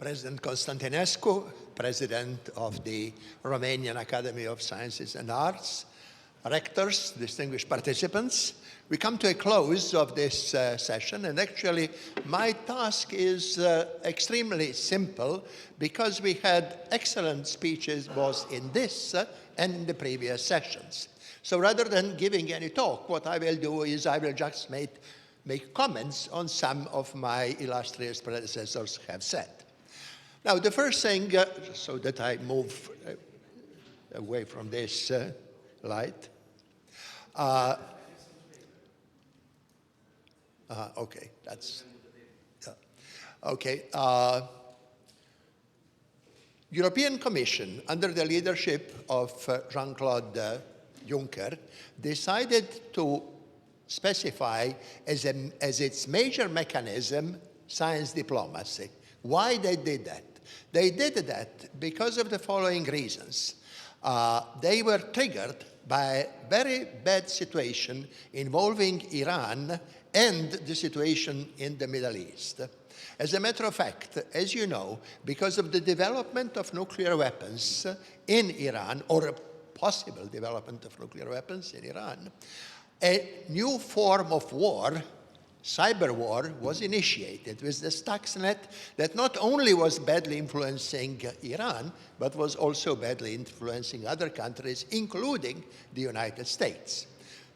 President Constantinescu, President of the Romanian Academy of Sciences and Arts, rectors, distinguished participants, we come to a close of this session, and actually my task is extremely simple because we had excellent speeches both in this and in the previous sessions. So rather than giving any talk, what I will do is I will just make comments on some of my illustrious predecessors have said. Now, the first thing, so that I move away from this light. Okay, that's, okay. European Commission, under the leadership of Jean-Claude Juncker, decided to specify as its major mechanism science diplomacy. Why they did that? They did that because of the following reasons. They were triggered by a very bad situation involving Iran and the situation in the Middle East. As a matter of fact, as you know, because of the development of nuclear weapons in Iran, or a possible development of nuclear weapons in Iran, a new form of war, cyber war, was initiated with the Stuxnet that not only was badly influencing Iran, but was also badly influencing other countries, including the United States.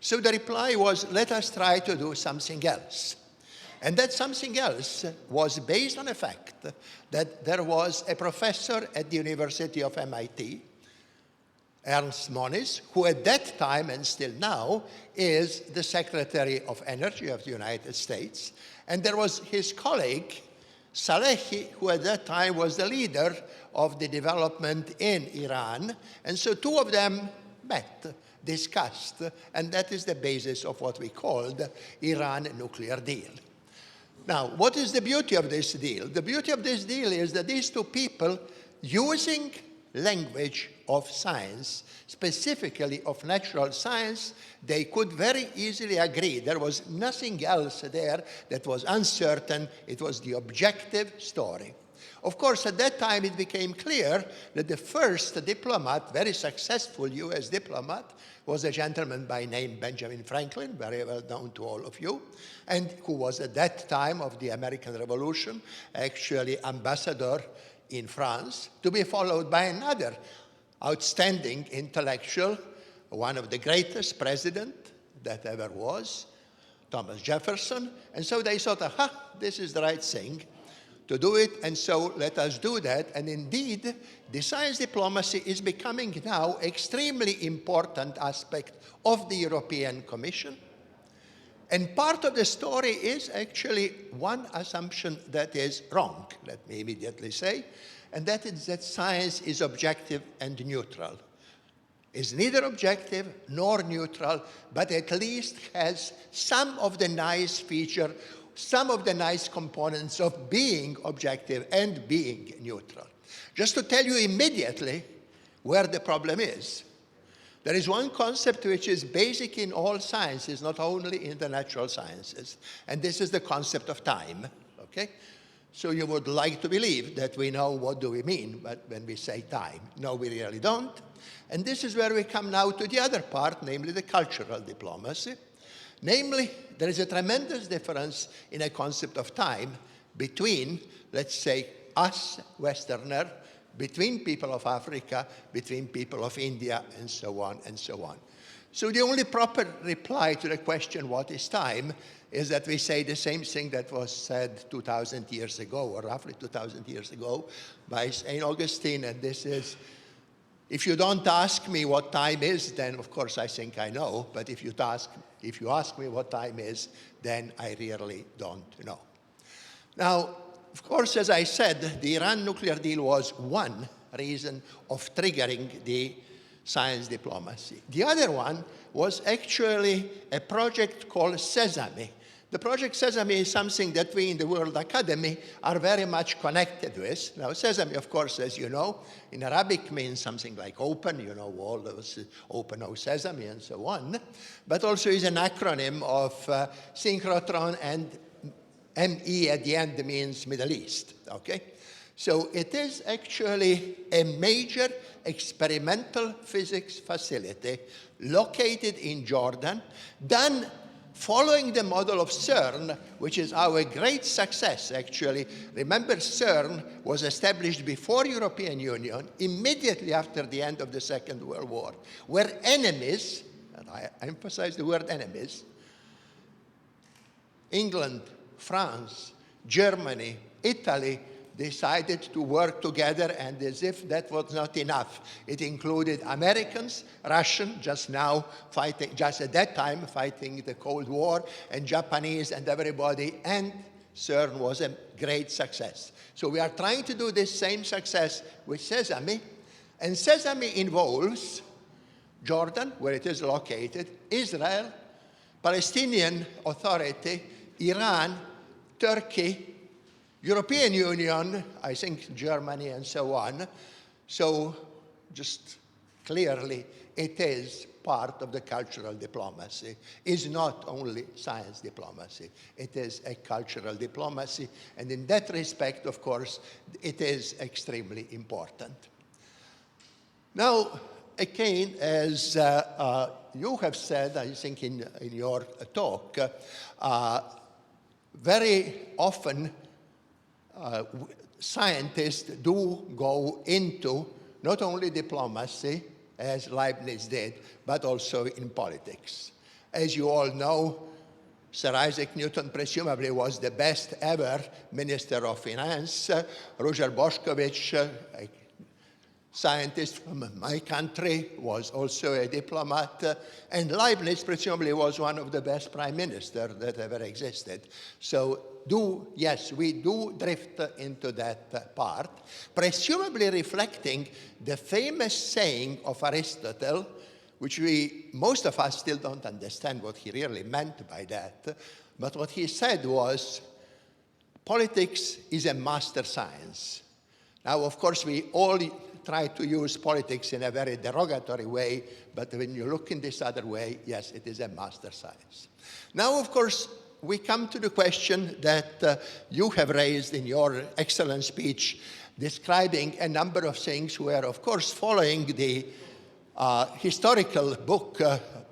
So the reply was, let us try to do something else. And that something else was based on the fact that there was a professor at the University of MIT, Ernst Moniz, who at that time and still now is the Secretary of Energy of the United States. And there was his colleague, Salehi, who at that time was the leader of the development in Iran. And so two of them met, discussed, and that is the basis of what we called Iran nuclear deal. Now, what is the beauty of this deal? The beauty of this deal is that these two people, using language of science, specifically of natural science, they could very easily agree. There was nothing else there that was uncertain. It was the objective story. Of course, at that time, it became clear that the first diplomat, very successful US diplomat, was a gentleman by name Benjamin Franklin, very well known to all of you, and who was at that time of the American Revolution, actually ambassador in France, to be followed by another outstanding intellectual, one of the greatest presidents that ever was, Thomas Jefferson. And so they thought, aha, this is the right thing to do it, and so let us do that. And indeed, the science diplomacy is becoming now extremely important aspect of the European Commission. And part of the story is actually one assumption that is wrong, let me immediately say, and that is that science is objective and neutral. Is neither objective nor neutral, but at least has some of the nice feature, some of the nice components of being objective and being neutral. Just to tell you immediately where the problem is. There is one concept which is basic in all sciences, not only in the natural sciences, and this is the concept of time, okay? So you would like to believe that we know what do we mean, but when we say time, no, we really don't. And this is where we come now to the other part, namely the cultural diplomacy. Namely, there is a tremendous difference in a concept of time between, let's say, us, Westerner, between people of Africa, between people of India, and so on and so on. So the only proper reply to the question, what is time, is that we say the same thing that was said 2,000 years ago, or roughly 2,000 years ago, by St. Augustine, and this is, if you don't ask me what time is, then of course I think I know, but if you ask me what time is, then I really don't know. Now, of course, as I said, the Iran nuclear deal was one reason of triggering the science diplomacy. The other one was actually a project called Sesame. The project Sesame is something that we in the World Academy are very much connected with. Now, Sesame, of course, as you know, in Arabic means something like open, you know, all those open, O Sesame, and so on, but also is an acronym of synchrotron, and ME at the end means Middle East, okay? So it is actually a major experimental physics facility located in Jordan, done following the model of CERN, which is our great success, actually. Remember, CERN was established before European Union, immediately after the end of the Second World War, where enemies, and I emphasize the word enemies, England, France, Germany, Italy, decided to work together, and as if that was not enough, it included Americans, Russians, just at that time fighting the Cold War, and Japanese and everybody, and CERN was a great success. So we are trying to do this same success with Sesame, and Sesame involves Jordan, where it is located, Israel, Palestinian Authority, Iran, Turkey, European Union, I think Germany, and so on. So just clearly, it is part of the cultural diplomacy. It's not only science diplomacy. It is a cultural diplomacy. And in that respect, of course, it is extremely important. Now, again, as you have said, I think in your talk, very often scientists do go into not only diplomacy, as Leibniz did, but also in politics. As you all know, Sir Isaac Newton presumably was the best ever Minister of Finance. Roger Bošković, a scientist from my country, was also a diplomat. And Leibniz presumably was one of the best prime ministers that ever existed. So yes, we do drift into that part, presumably reflecting the famous saying of Aristotle, which most of us still don't understand what he really meant by that. But what he said was, politics is a master science. Now, of course, we all try to use politics in a very derogatory way, but when you look in this other way, yes, it is a master science. Now, of course, we come to the question that you have raised in your excellent speech, describing a number of things where, of course, following the historical book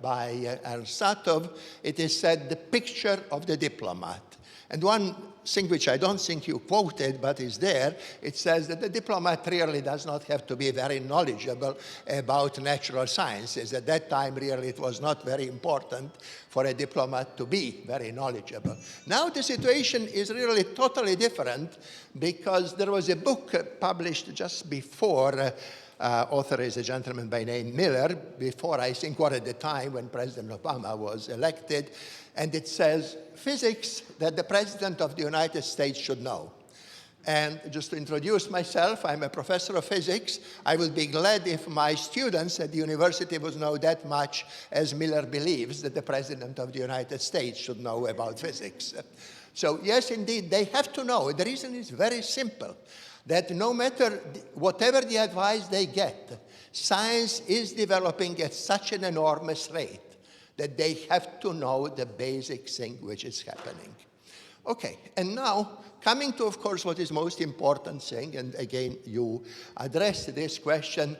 by Ernst Satov, it is said the picture of the diplomat. And one thing which I don't think you quoted, but is there, it says that the diplomat really does not have to be very knowledgeable about natural sciences. At that time, really, it was not very important for a diplomat to be very knowledgeable. Now the situation is really totally different, because there was a book published just before, author is a gentleman by name Miller, before, I think, or at the time when President Obama was elected, and it says, physics that the President of the United States should know. And just to introduce myself, I'm a professor of physics. I would be glad if my students at the university would know that much as Miller believes that the President of the United States should know about physics. So yes, indeed, they have to know. The reason is very simple, that no matter whatever the advice they get, science is developing at such an enormous rate that they have to know the basic thing which is happening. Okay, and now coming to, of course, what is most important thing, and again, you addressed this question,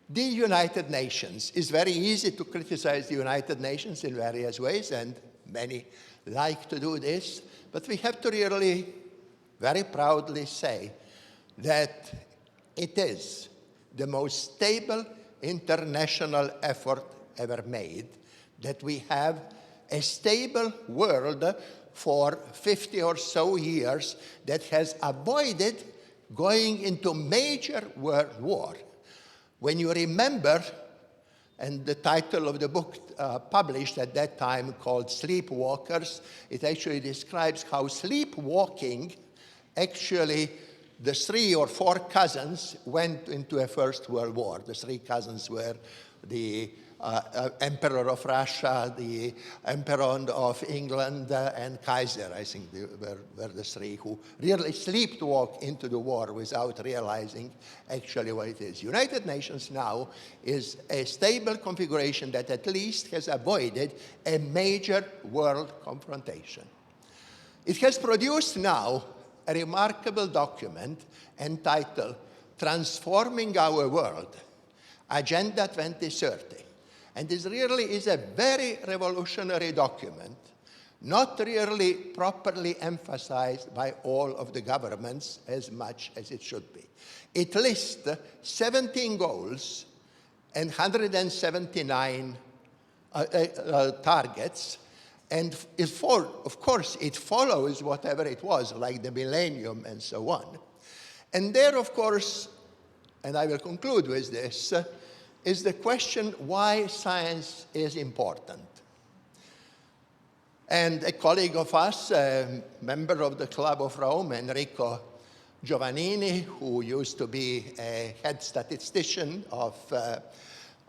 the United Nations. It's very easy to criticize the United Nations in various ways, and many like to do this, but we have to really very proudly say that it is the most stable international effort ever made, that we have a stable world for 50 or so years that has avoided going into major world war. When you remember, and the title of the book published at that time called Sleepwalkers, it actually describes how sleepwalking, actually the 3 or 4 cousins went into a First World War. The 3 cousins were the Emperor of Russia, the Emperor of England, and Kaiser, I think, were the 3 who really sleepwalked into the war without realizing actually what it is. United Nations now is a stable configuration that at least has avoided a major world confrontation. It has produced now a remarkable document entitled Transforming Our World, Agenda 2030. And this really is a very revolutionary document, not really properly emphasized by all of the governments as much as it should be. It lists 17 goals and 179 targets, and of course it follows whatever it was, like the millennium and so on. And there, of course, and I will conclude with this, is the question why science is important. And a colleague of us, a member of the Club of Rome, Enrico Giovannini, who used to be a head statistician of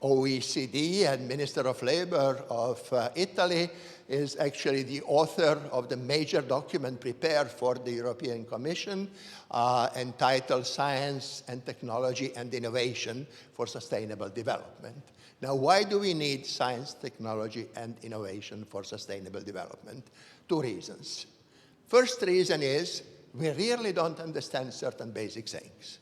OECD and Minister of Labor of Italy, is actually the author of the major document prepared for the European Commission entitled Science and Technology and Innovation for Sustainable Development. Now, why do we need science, technology, and innovation for sustainable development? Two reasons. First reason is we really don't understand certain basic things.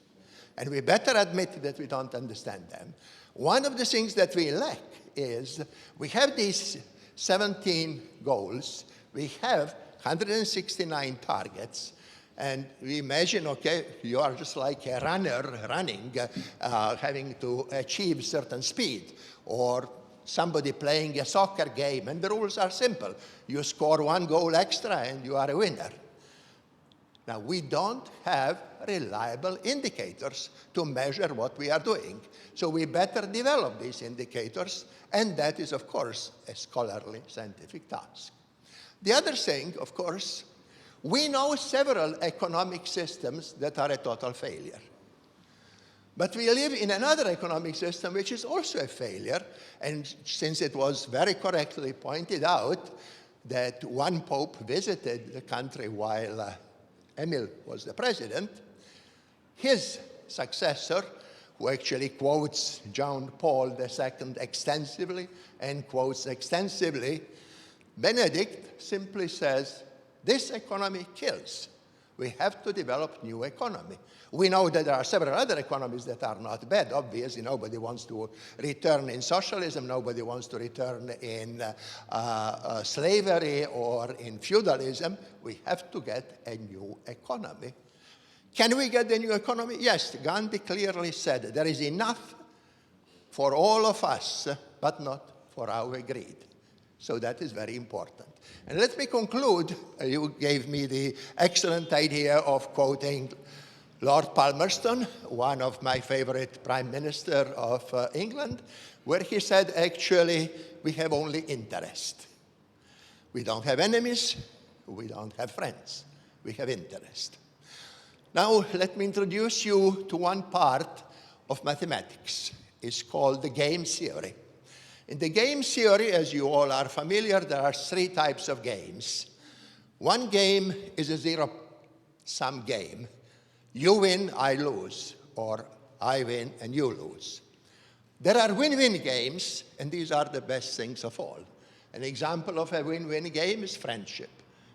And we better admit that we don't understand them. One of the things that we lack is we have these 17 goals, we have 169 targets, and we imagine, okay, you are just like a runner running, having to achieve certain speed, or somebody playing a soccer game, and the rules are simple. You score one goal extra and you are a winner. Now, we don't have reliable indicators to measure what we are doing. So we better develop these indicators, and that is, of course, a scholarly scientific task. The other thing, of course, we know several economic systems that are a total failure. But we live in another economic system which is also a failure, and since it was very correctly pointed out that one pope visited the country while Emil was the president, his successor, who actually quotes John Paul II extensively and quotes extensively, Benedict simply says, this economy kills. We have to develop new economy. We know that there are several other economies that are not bad. Obviously, nobody wants to return in socialism. Nobody wants to return in slavery or in feudalism. We have to get a new economy. Can we get a new economy? Yes, Gandhi clearly said there is enough for all of us, but not for our greed. So that is very important. And let me conclude. You gave me the excellent idea of quoting Lord Palmerston, one of my favorite prime minister of England, where he said, actually, we have only interest. We don't have enemies. We don't have friends. We have interest. Now, let me introduce you to one part of mathematics. It's called the game theory. In the game theory, as you all are familiar, there are three types of games. One game is a zero-sum game. You win, I lose, or I win and you lose. There are win-win games, and these are the best things of all. An example of a win-win game is friendship,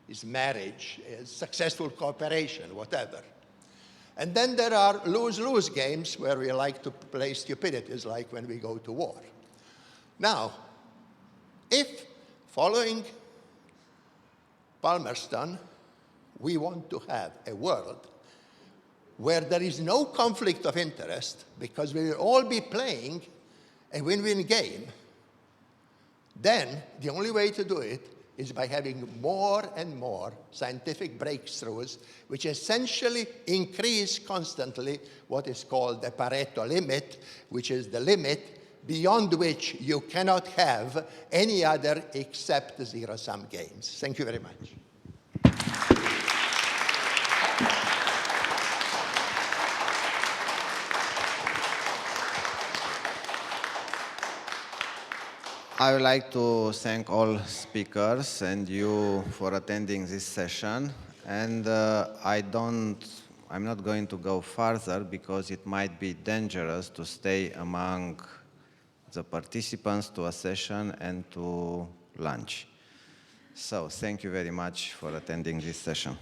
is marriage, is successful cooperation, whatever. And then there are lose-lose games where we like to play stupidities, like when we go to war. Now, if, following Palmerston, we want to have a world where there is no conflict of interest, because we will all be playing a win-win game, then the only way to do it is by having more and more scientific breakthroughs, which essentially increase constantly what is called the Pareto limit, which is the limit beyond which you cannot have any other except zero-sum games. Thank you very much. I would like to thank all speakers and you for attending this session. And I'm not going to go further because it might be dangerous to stay among the participants to a session and to lunch. So thank you very much for attending this session.